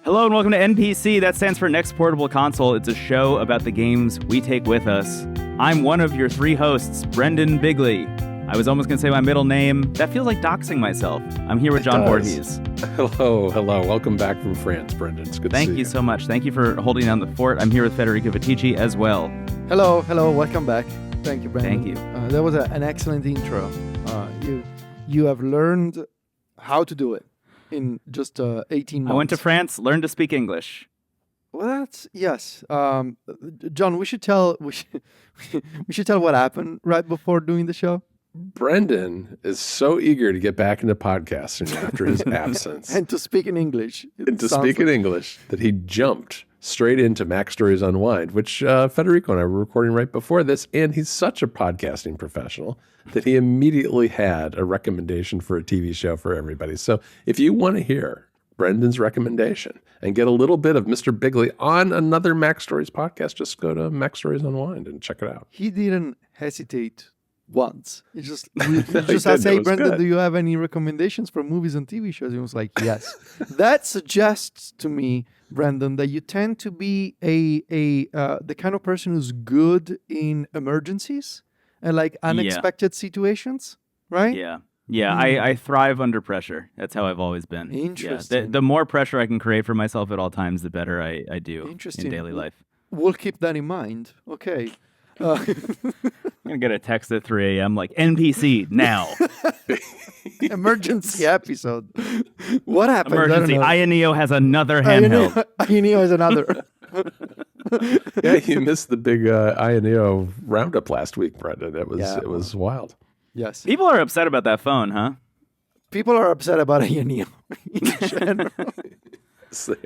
Hello and welcome to NPC. That stands for Next Portable Console. It's a show about the games we take with us. I'm one of your three hosts, Brendon Bigley. I was almost going to say my middle name. That feels like doxing myself. I'm here with John Voorhees. Hello. Welcome back from France, Brendon. It's good to see you. Thank you so much. Thank you for holding down the fort. I'm here with Federico as well. Hello. Welcome back. Thank you, Brendon. Thank you. That was an excellent intro. You have learned how to do it in just 18 months. I went to France, learned to speak English. Well, yes. John, we should tell what happened right before doing the show. Brendon is so eager to get back into podcasting after his absence. And to speak in English. English that he jumped straight into Mac Stories Unwind, which Federico and I were recording right before this. And he's such a podcasting professional that he immediately had a recommendation for a TV show for everybody. So if you want to hear Brendon's recommendation and get a little bit of Mr. Bigley on another Mac Stories podcast, just go to Mac Stories Unwind and check it out. He didn't hesitate once. He just asked, hey, Brendon, do you have any recommendations for movies and TV shows? He was like, yes. That suggests to me, Brendon, that you tend to be the kind of person who's good in emergencies and like unexpected situations, right? Yeah, I thrive under pressure. That's how I've always been. Interesting. Yeah, the more pressure I can create for myself at all times, the better I do in daily life. We'll keep that in mind. Okay. I'm going to get a text at 3 a.m. like, NPC, now. Emergency episode. What happened? Emergency. iwth has another handheld. iwth has another. Yeah, you missed the big iwth roundup last week, Brendon. It was wild. Yes. People are upset about that phone, huh? People are upset about iwth in general.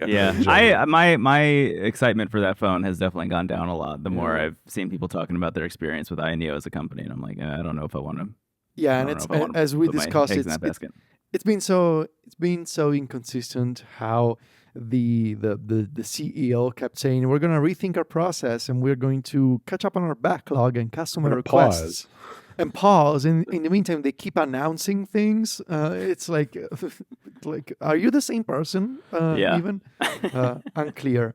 Yeah, my excitement for that phone has definitely gone down a lot. The more I've seen people talking about their experience with iwth as a company, and I'm like, I don't know if I want to. Yeah, and it's as we discussed, it's been so inconsistent how the CEO kept saying we're going to rethink our process and we're going to catch up on our backlog and customer requests. And pause. In the meantime, they keep announcing things. It's like, are you the same person? Even unclear.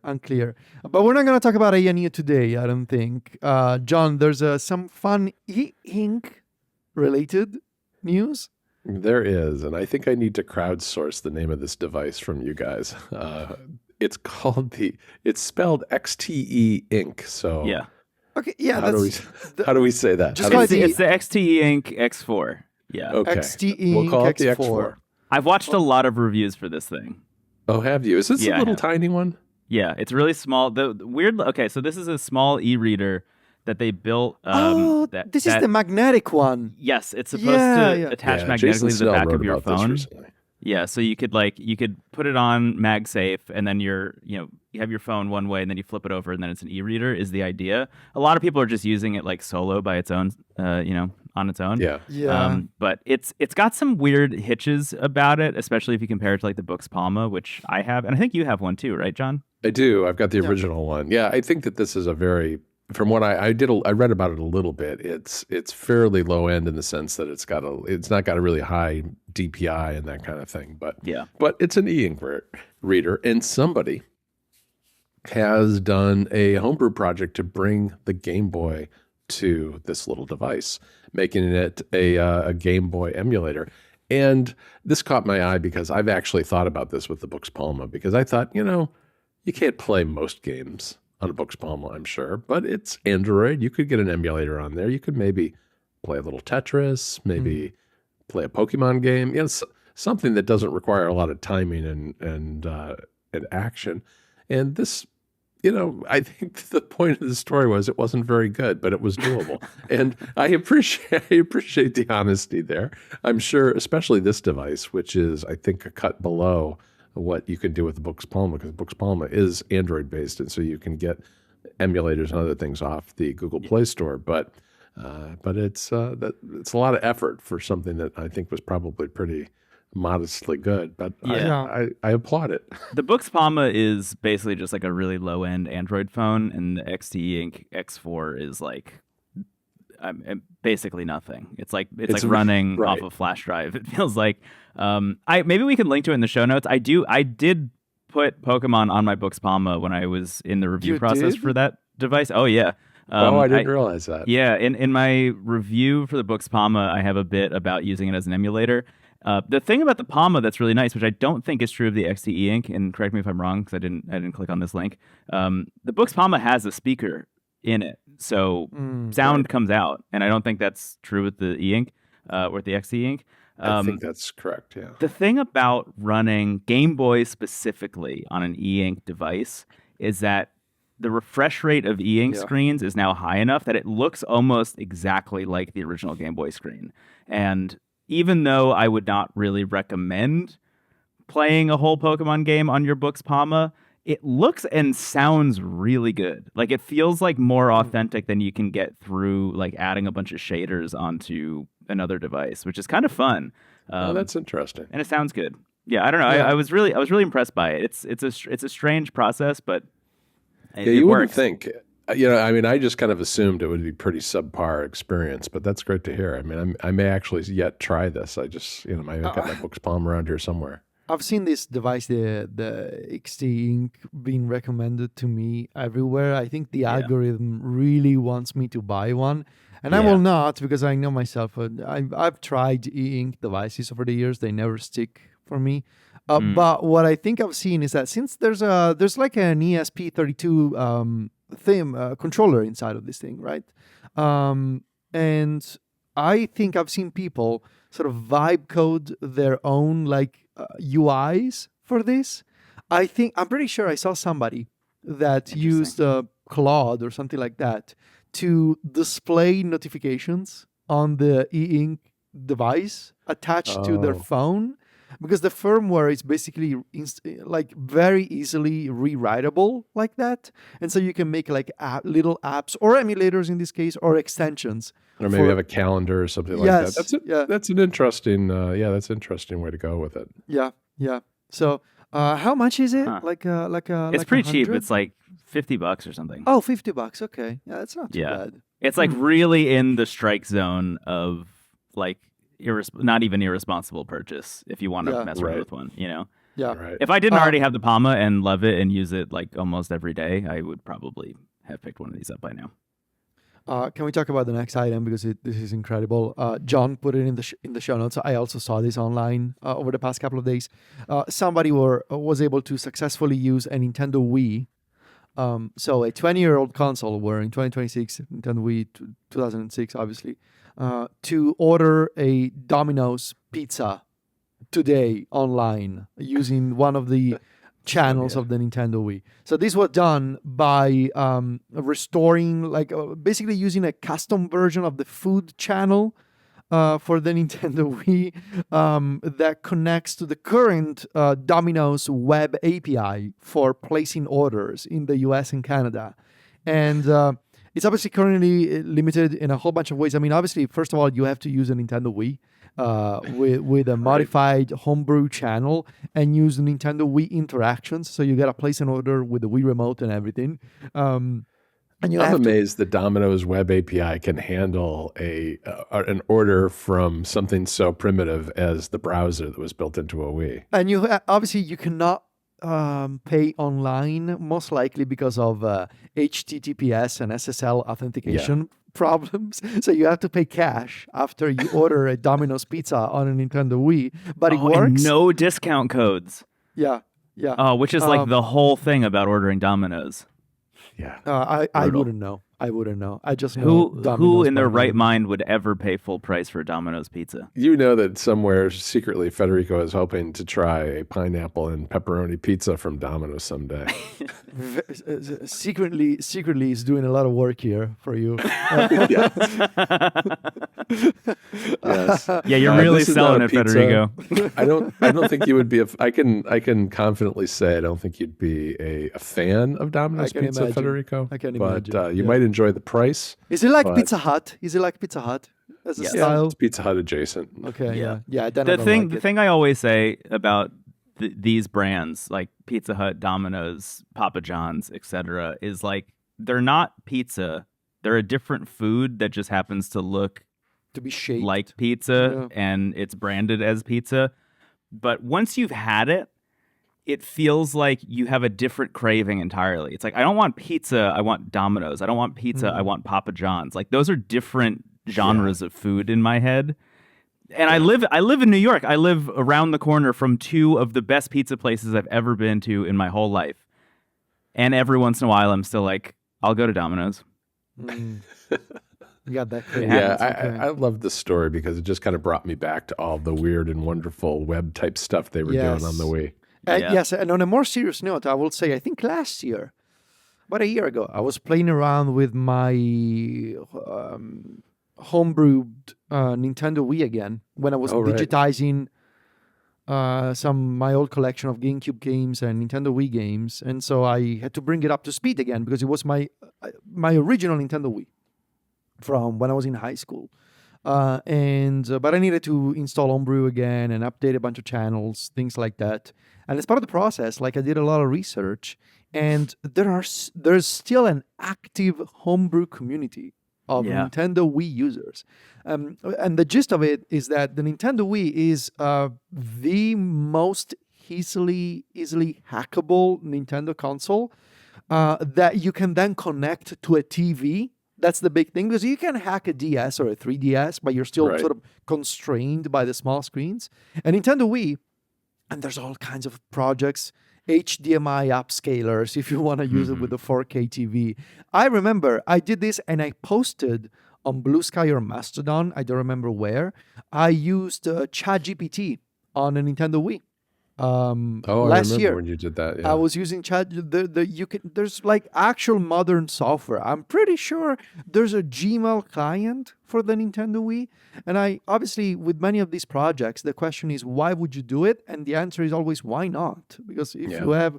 But we're not going to talk about iwth today, I don't think. John, there's some fun Eink related news. There is, and I think I need to crowdsource the name of this device from you guys. It's spelled XTE Ink. So yeah. Okay, yeah. How do we say that? It's the XTE Eink X4. Yeah. Okay. XTE we'll call it the X4. I've watched a lot of reviews for this thing. Oh, have you? Is this a little tiny one? Yeah, it's really small. The weird. Okay, so this is a small e-reader that they built. This is the magnetic one. Yes, it's supposed to attach magnetically to the back of your phone. Yeah, so you could put it on MagSafe, and then you have your phone one way, and then you flip it over, and then it's an e-reader. Is the idea? A lot of people are just using it like solo by its own, on its own. Yeah. But it's got some weird hitches about it, especially if you compare it to like the Books Palma, which I have, and I think you have one too, right, John? I do. I've got the original one. Yeah, I think that this is a very. From what I read about it a little bit. It's fairly low end in the sense that it's not got a really high DPI and that kind of thing. But it's an e-ink reader, and somebody has done a homebrew project to bring the Game Boy to this little device, making it a Game Boy emulator. And this caught my eye because I've actually thought about this with the Books Palma, because I thought, you can't play most games on a Books Palma, I'm sure, but it's Android. You could get an emulator on there. You could maybe play a little Tetris, maybe play a Pokemon game. Something that doesn't require a lot of timing and action. And this, I think the point of the story was it wasn't very good, but it was doable. And I appreciate the honesty there. I'm sure, especially this device, which is, I think, a cut below what you can do with the Books Palma, because Books Palma is Android based, and so you can get emulators and other things off the Google Play Store. But it's a lot of effort for something that I think was probably pretty modestly good. But I applaud it. The Books Palma is basically just like a really low end Android phone, and the XTE Ink X4 is like basically nothing. It's like running off a flash drive. It feels like maybe we can link to it in the show notes. I did put Pokemon on my Books Palma when I was in the review process for that device. Oh, yeah. I didn't realize that. Yeah, in my review for the Books Palma, I have a bit about using it as an emulator. The thing about the Palma that's really nice, which I don't think is true of the XT Eink, and correct me if I'm wrong because I didn't click on this link. The Books Palma has a speaker in it, so sound comes out, and I don't think that's true with the E-Ink or with the XT Eink. I think that's correct, yeah. The thing about running Game Boy specifically on an E-Ink device is that the refresh rate of E-Ink screens is now high enough that it looks almost exactly like the original Game Boy screen. And even though I would not really recommend playing a whole Pokemon game on your Books Palma, it looks and sounds really good. Like, it feels like more authentic than you can get through like adding a bunch of shaders onto another device, which is kind of fun. That's interesting, and it sounds good. Yeah, I don't know. I was really impressed by it. It's a strange process, but you wouldn't think. I mean, I just kind of assumed it would be pretty subpar experience, but that's great to hear. I mean, I may actually yet try this. I just, I've got my Books Palm around here somewhere. I've seen this device, the XT Eink, being recommended to me everywhere. I think the algorithm really wants me to buy one. And I will not, because I know myself. I've tried E-Ink devices over the years. They never stick for me. But what I think I've seen is that since there's like an ESP32 theme controller inside of this thing, right? And I think I've seen people sort of vibe code their own like UIs for this. I'm pretty sure I saw somebody that used Claude or something like that to display notifications on the E-Ink device attached to their phone, because the firmware is basically like very easily rewritable like that, and so you can make like little apps or emulators in this case, or extensions, or maybe have a calendar or something like that. That's an interesting that's an interesting way to go with it. So how much is it? It's pretty cheap. It's like $50 or something. Oh, $50. Okay. Yeah, that's not too bad. It's like really in the strike zone of like not even irresponsible purchase if you want to mess around with one, Yeah. Right. If I didn't already have the Palma and love it and use it like almost every day, I would probably have picked one of these up by now. Can we talk about the next item, because this is incredible? John put it in the show notes. I also saw this online over the past couple of days. Somebody was able to successfully use a Nintendo Wii. So a 20-year-old console, where in 2026, Nintendo Wii 2006, obviously, to order a Domino's pizza today online using one of the channels of the Nintendo Wii. So this was done by restoring, basically using a custom version of the food channel for the Nintendo Wii that connects to the current Domino's web API for placing orders in the US and Canada. And it's obviously currently limited in a whole bunch of ways. I mean, obviously, first of all, you have to use a Nintendo Wii with a modified homebrew channel and use the Nintendo Wii interactions. So you got to place an order with the Wii remote and everything. And I'm amazed that Domino's web API can handle an order from something so primitive as the browser that was built into a Wii. And you cannot pay online, most likely because of HTTPS and SSL authentication problems. So you have to pay cash after you order a Domino's pizza on a Nintendo Wii, but it works. And no discount codes. Yeah. Which is like the whole thing about ordering Domino's. Yeah. I wouldn't know. I just know who in their right mind would ever pay full price for a Domino's pizza? You know that somewhere secretly Federico is hoping to try a pineapple and pepperoni pizza from Domino's someday. Secretly is doing a lot of work here for you. Yes. Yeah, you're really selling it, Federico. I don't think you would be. I can confidently say I don't think you'd be a fan of Domino's pizza, Federico. I can imagine. But you might enjoy the price. Is it like Pizza Hut? Is it like Pizza Hut as a style? It's Pizza Hut adjacent. Okay, yeah. The thing I always say about these brands like Pizza Hut, Domino's, Papa John's, etc., is like they're not pizza. They're a different food that just happens to look to be shaped like pizza, and it's branded as pizza. But once you've had it, it feels like you have a different craving entirely. It's like, I don't want pizza, I want Domino's. I don't want pizza, I want Papa John's. Like, those are different genres of food in my head. And I live in New York. I live around the corner from two of the best pizza places I've ever been to in my whole life. And every once in a while, I'm still like, I'll go to Domino's. You got that crazy. Yeah, I love this story because it just kind of brought me back to all the weird and wonderful web type stuff they were doing on the Wii. Yes, and on a more serious note, I will say, I think last year, about a year ago, I was playing around with my homebrewed Nintendo Wii again when I was digitizing my old collection of GameCube games and Nintendo Wii games, and so I had to bring it up to speed again because it was my original Nintendo Wii from when I was in high school. But I needed to install Homebrew again and update a bunch of channels, things like that. And as part of the process, like I did a lot of research, and there's still an active Homebrew community of Nintendo Wii users. And the gist of it is that the Nintendo Wii is the most easily hackable Nintendo console that you can then connect to a TV. That's the big thing, because you can hack a DS or a 3DS, but you're still sort of constrained by the small screens. And Nintendo Wii, and there's all kinds of projects, HDMI upscalers, if you want to use it with a 4K TV. I remember I did this and I posted on Blue Sky or Mastodon, I don't remember where. I used ChatGPT on a Nintendo Wii. Last year when you did that. Yeah. I was using Chat. There's like actual modern software. I'm pretty sure there's a Gmail client for the Nintendo Wii. And I obviously, with many of these projects, the question is, why would you do it? And the answer is always, why not? Because if you have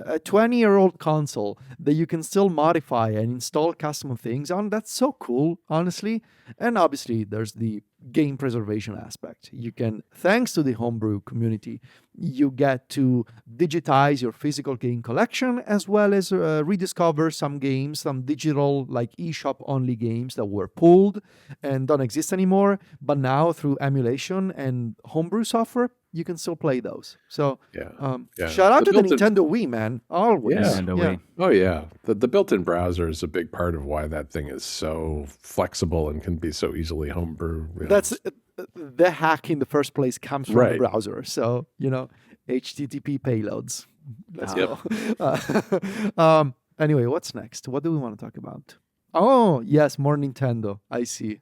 a 20-year-old console that you can still modify and install custom things on, that's so cool, honestly. And obviously, there's the game preservation aspect. You can, thanks to the homebrew community, you get to digitize your physical game collection as well as rediscover some games, some digital like eShop only games that were pulled and don't exist anymore. But now through emulation and homebrew software, you can still play those. So shout out to the Nintendo Wii, man. Always. Nintendo Wii. Oh, yeah. The built-in browser is a big part of why that thing is so flexible and can be so easily homebrew. That's the hack in the first place comes from the browser. So, HTTP payloads. Let's go. Anyway, what's next? What do we want to talk about? Oh, yes, more Nintendo. I see.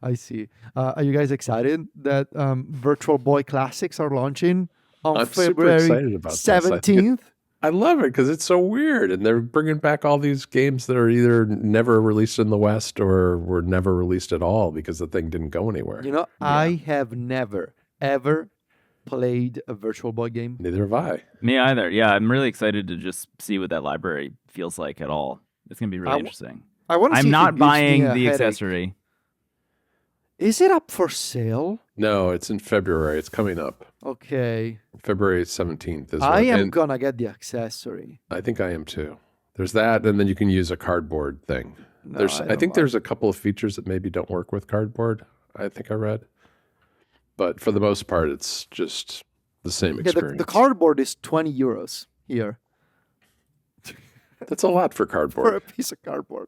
Are you guys excited that Virtual Boy Classics are launching on February 17th? I love it because it's so weird. And they're bringing back all these games that are either never released in the West or were never released at all because the thing didn't go anywhere. I have never, ever played a Virtual Boy game. Neither have I. Me either. Yeah, I'm really excited to just see what that library feels like at all. It's going to be really interesting. I'm not buying the accessory. Is it up for sale? No, it's in February. It's coming up. Okay. February 17th is I am going to get the accessory. I think I am too. There's that, and then you can use a cardboard thing. No, I think there's a couple of features that maybe don't work with cardboard, I think I read. But for the most part, it's just the same experience. The cardboard is 20 euros here. That's a lot for cardboard. For a piece of cardboard.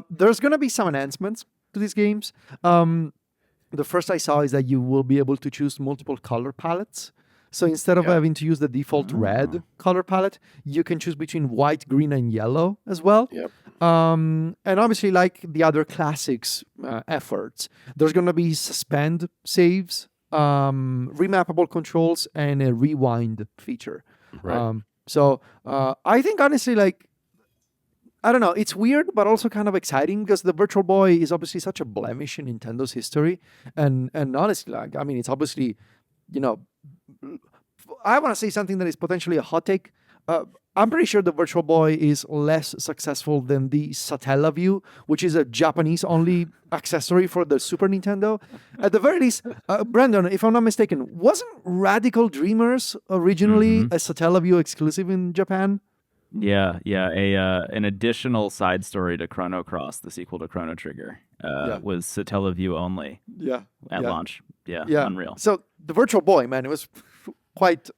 There's going to be some enhancements to these games. The first I saw is that you will be able to choose multiple color palettes. So instead of having to use the default red color palette, you can choose between white, green, and yellow as well. Yep. And obviously, like the other classics efforts, there's going to be suspend saves, remappable controls, and a rewind feature. Right. So I think honestly, I don't know, it's weird, but also kind of exciting because the Virtual Boy is obviously such a blemish in Nintendo's history. And honestly, it's obviously, I want to say something that is potentially a hot take. I'm pretty sure the Virtual Boy is less successful than the Satellaview, which is a Japanese-only accessory for the Super Nintendo. At the very least, Brendon, if I'm not mistaken, wasn't Radical Dreamers originally a Satellaview exclusive in Japan? Yeah. An additional side story to Chrono Cross, the sequel to Chrono Trigger, was Satellaview only. Yeah. At launch. Yeah. Unreal. So the Virtual Boy, man, it was quite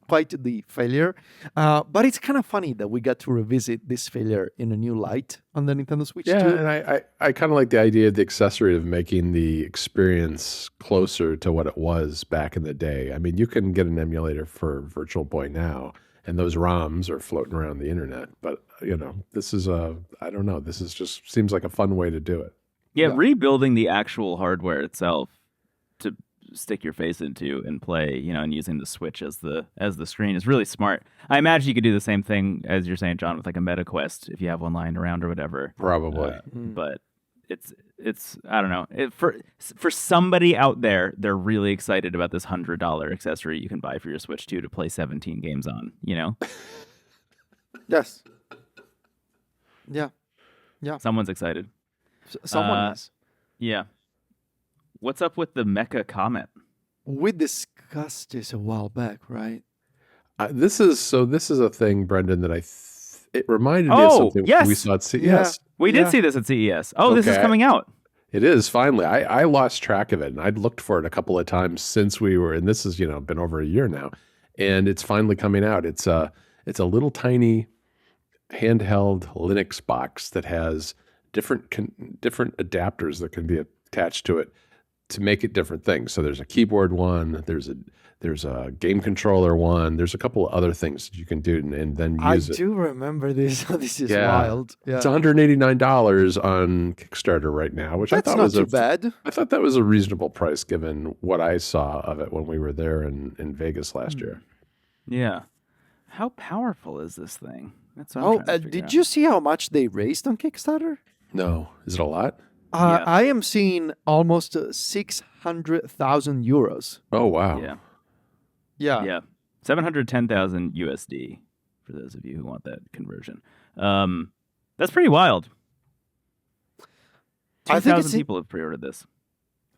the failure. But it's kind of funny that we got to revisit this failure in a new light on the Nintendo Switch 2. And I kind of like the idea of the accessory of making the experience closer to what it was back in the day. I mean, you can get an emulator for Virtual Boy now, and those ROMs are floating around the internet. But, this is I don't know. This is just seems like a fun way to do it. Yeah, rebuilding the actual hardware itself to stick your face into and play, and using the Switch as the screen is really smart. I imagine you could do the same thing as you're saying, John, with like a Meta Quest if you have one lying around or whatever. Probably, but it's I don't know. For somebody out there, they're really excited about this $100 accessory you can buy for your Switch 2 to play 17 games on. Yes. Yeah. Someone's excited. Someone is. Yeah. What's up with the Mecha Comet? We discussed this a while back, right? This is a thing, Brendon, that it reminded me of something we saw at CES. Yeah. We did see this at CES. Oh, okay. This is coming out. It is, finally. I lost track of it, and I'd looked for it a couple of times since we were, and this has, been over a year now, and it's finally coming out. It's a little tiny handheld Linux box that has different adapters that can be attached to it to make it different things. So there's a keyboard one, there's a game controller one, there's a couple of other things that you can do and then use it. I do remember this. This is wild. Yeah. It's $189 on Kickstarter right now, which I thought was not too bad. I thought that was a reasonable price given what I saw of it when we were there in Vegas last year. Yeah. How powerful is this thing? That's what did you see how much they raised on Kickstarter? No. Is it a lot? I am seeing almost 600,000 euros. Oh, wow. Yeah. 710,000 USD for those of you who want that conversion. That's pretty wild. 2,000 people have pre-ordered this.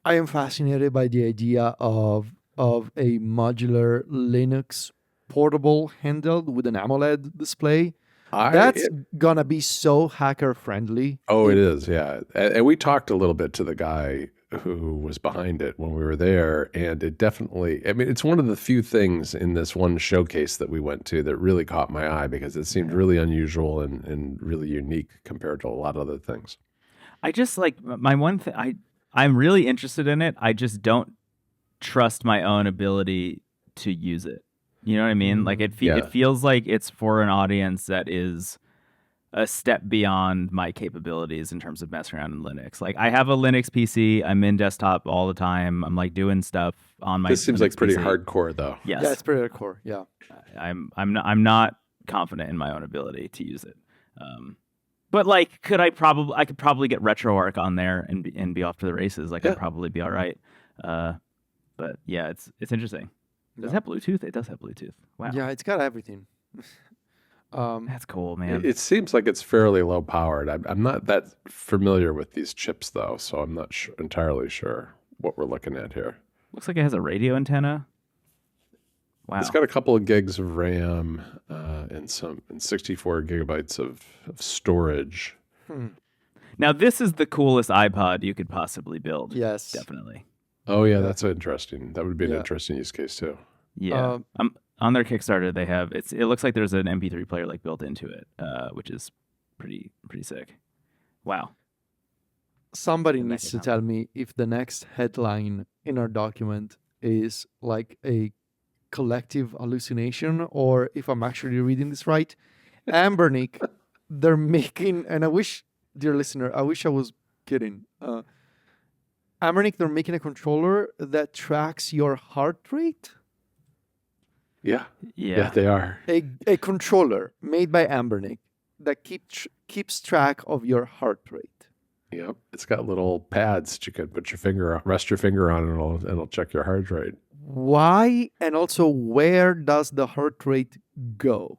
I am fascinated by the idea of a modular Linux portable handheld with an AMOLED display. That's gonna be so hacker friendly. Oh, it is, yeah. And we talked a little bit to the guy who was behind it when we were there, and it definitely, it's one of the few things in this one showcase that we went to that really caught my eye because it seemed really unusual and really unique compared to a lot of other things. I just my one thing, I'm really interested in it. I just don't trust my own ability to use it. You know what I mean? Like it feels like it's for an audience that is a step beyond my capabilities in terms of messing around in Linux. Like I have a Linux PC. I'm in desktop all the time. I'm like doing stuff on my. This seems Linux like pretty PC. Hardcore though. Yes. Yeah, it's pretty hardcore. Yeah. I'm not confident in my own ability to use it. But like, I could probably get RetroArch on there and be off to the races. Like I'd probably be all right. But yeah, it's interesting. Does it have Bluetooth? It does have Bluetooth. Wow. Yeah, it's got everything. That's cool, man. It seems like it's fairly low powered. I'm not that familiar with these chips though, so I'm not entirely sure what we're looking at here. Looks like it has a radio antenna. Wow. It's got a couple of gigs of RAM and 64 gigabytes of storage. Now this is the coolest iPod you could possibly build. Yes, definitely. Oh yeah, that's interesting. That would be an interesting use case too. Yeah, on their Kickstarter they have it looks like there's an MP3 player like built into it, which is pretty sick. Wow. Somebody needs to tell me if the next headline in our document is like a collective hallucination or if I'm actually reading this right. Anbernic, they're making, and I wish, dear listener, I wish I was kidding. Anbernic, they're making a controller that tracks your heart rate. Yeah, they are. A controller made by Anbernic that keeps track of your heart rate. Yep, it's got little pads that you could put your finger on, rest your finger on, and it'll check your heart rate. Why and also where does the heart rate go?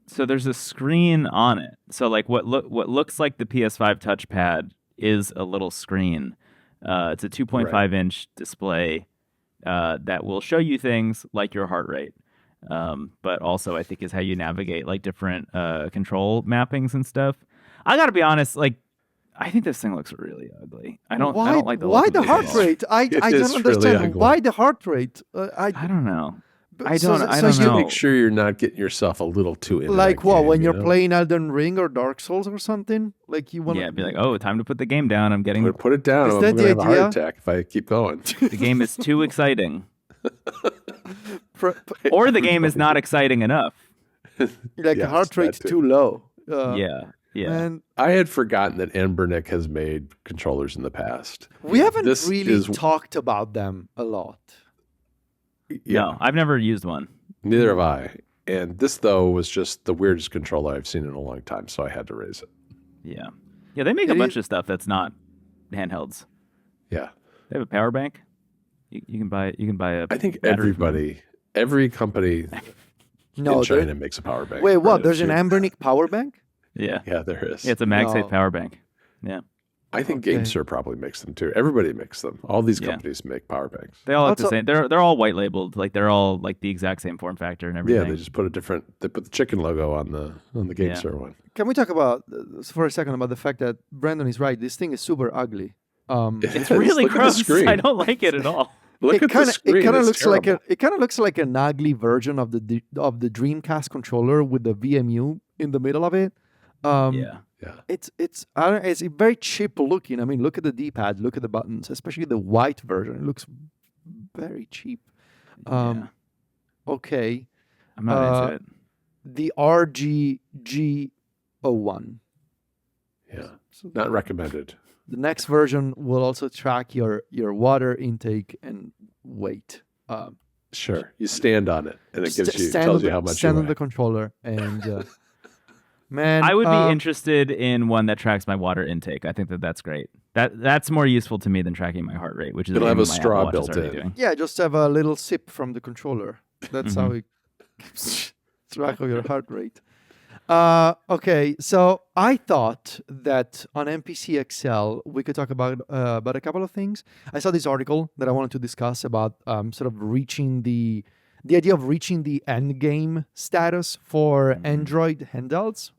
So there's a screen on it. So like what looks like the PS5 touchpad is a little screen. It's a 2.5 inch display that will show you things like your heart rate, but also I think is how you navigate like different control mappings and stuff. I gotta be honest, like I think this thing looks really ugly. I don't like the why the heart rate. I don't understand really why the heart rate. I don't know I don't know. Make sure you're not getting yourself a little too into like what game, when you're playing Elden Ring or Dark Souls or something. Like you want be like, oh, time to put the game down. I'm getting put it down. I'm gonna have a heart attack if I keep going. The game is too exciting, or the game is not exciting enough. Like the heart rate's too low. Yeah. And I had forgotten that Anbernic has made controllers in the past. We haven't really talked about them a lot. Yeah. No, I've never used one. Neither have I. And this, though, was just the weirdest controller I've seen in a long time, so I had to raise it. Yeah. Yeah, they make a bunch of stuff that's not handhelds. Yeah. They have a power bank. You can buy a I think every company in China makes a power bank. Wait, what? There's an Anbernic power bank? Yeah. Yeah, there is. Yeah, it's a MagSafe power bank. Yeah. I think GameSir probably makes them too. Everybody makes them. All these companies make power banks. They all look the same. They're all white labeled. Like they're all like the exact same form factor and everything. Yeah, they just put they put the chicken logo on the GameSir one. Can we talk about for a second about the fact that Brendon is right? This thing is super ugly. It's really gross. I don't like it at all. Look at the screen. It kind of looks like an ugly version of the Dreamcast controller with the VMU in the middle of it. Yeah. It's very cheap looking. I mean, look at the D-pad, look at the buttons, especially the white version. It looks very cheap. Okay. I'm not into it. The RGG01. Yeah. Not recommended. The next version will also track your water intake and weight. Sure. You stand on it and it tells you how much stand on the controller and man, I would be interested in one that tracks my water intake. I think that's great. That's more useful to me than tracking my heart rate, which is it'll have a straw built in. Doing. Yeah, just have a little sip from the controller. That's how it keeps track of your heart rate. Okay, so I thought that on NPC XL we could talk about a couple of things. I saw this article that I wanted to discuss about sort of reaching the idea of reaching the end game status for Android handhelds.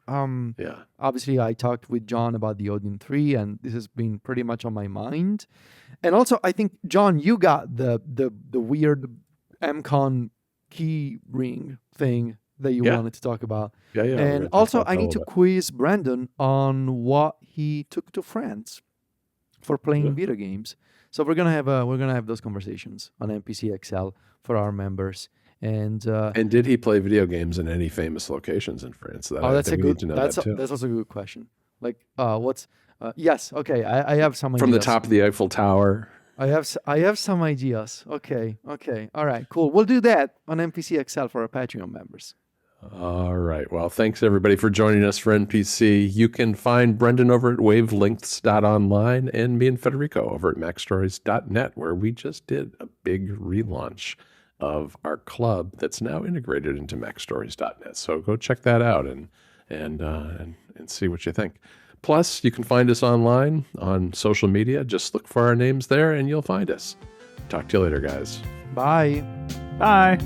Obviously, I talked with John about the Odin 3, and this has been pretty much on my mind. And also, I think, John, you got the weird MCON key ring thing that you wanted to talk about. Yeah. And also, I need to quiz Brendon on what he took to France for playing video games. So we're gonna have those conversations on NPC XL for our members. And did he play video games in any famous locations in France? That's also a good question. Like, yes, okay, I have some ideas. From the top of the Eiffel Tower. I have some ideas. Okay, all right, cool. We'll do that on NPC XL for our Patreon members. All right. Well, thanks everybody for joining us for NPC. You can find Brendon over at wavelengths.online and me and Federico over at macstories.net, where we just did a big relaunch of our club that's now integrated into macstories.net. So go check that out and see what you think. Plus, you can find us online on social media. Just look for our names there and you'll find us. Talk to you later, guys. Bye. Bye.